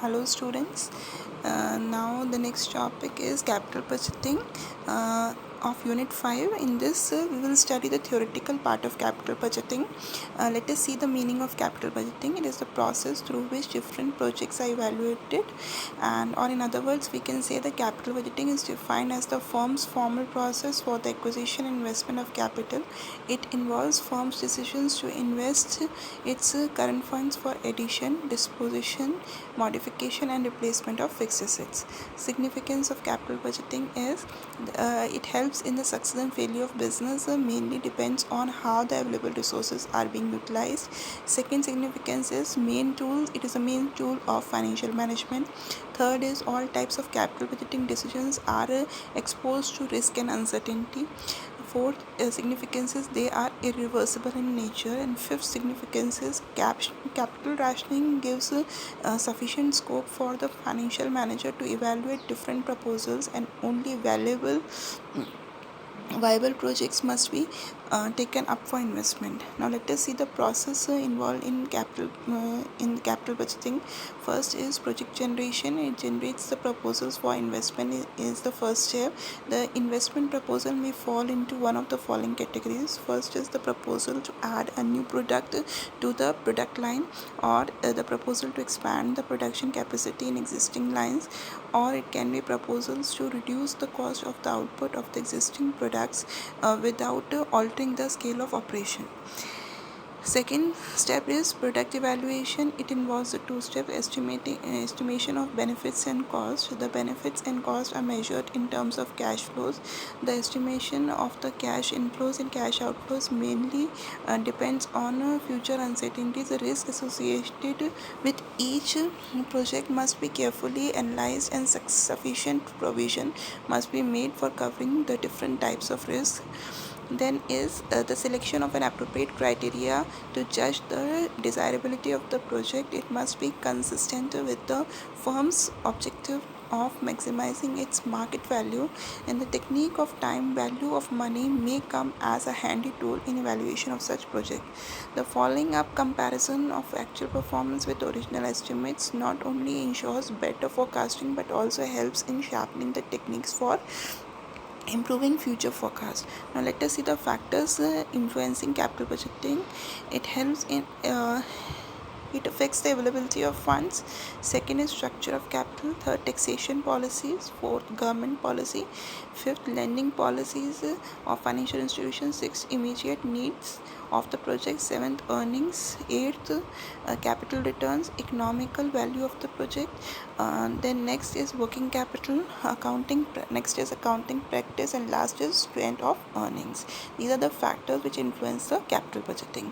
Hello students. Now the next topic is capital budgeting of unit 5. In this we will study the theoretical part of capital budgeting. Let us see the meaning of capital budgeting. It is the process through which different projects are evaluated, and or in other words we can say the capital budgeting is defined as the firm's formal process for the acquisition and investment of capital. It involves firm's decisions to invest its current funds for addition, disposition, modification and replacement of fixed assets. Significance of capital budgeting is it helps in the success and failure of business, mainly depends on how the available resources are being utilized. Second significance is main tool, it is a main tool of financial management. Third is all types of capital budgeting decisions are exposed to risk and uncertainty. Fourth significance is they are irreversible in nature, and fifth significance is capital rationing gives sufficient scope for the financial manager to evaluate different proposals, and only viable projects must be taken up for investment. Now let us see the process involved in capital budgeting. First is project generation. It generates the proposals for investment is the first step. The investment proposal may fall into one of the following categories. First is the proposal to add a new product to the product line, or the proposal to expand the production capacity in existing lines, or it can be proposals to reduce the cost of the output of the existing products without altering the scale of operation. Second step is product evaluation. It involves the two-step estimation of benefits and costs. The benefits and costs are measured in terms of cash flows. The estimation of the cash inflows and cash outflows mainly depends on future uncertainties. The risk associated with each project must be carefully analyzed, and sufficient provision must be made for covering the different types of risks. Then is the selection of an appropriate criteria to judge the desirability of the project. It must be consistent with the firm's objective of maximizing its market value, and the technique of time value of money may come as a handy tool in evaluation of such project. The following up comparison of actual performance with original estimates not only ensures better forecasting but also helps in sharpening the techniques for improving future forecast. Now let us see the factors influencing capital budgeting. It helps in it affects the availability of funds. Second is structure of capital. Third, taxation policies. Fourth, government policy. Fifth, lending policies of financial institutions. Sixth, immediate needs of the project. Seventh, earnings. Eighth, capital returns, economical value of the project. Then next is working capital, accounting. Next is accounting practice, and last is trend of earnings. These are the factors which influence the capital budgeting.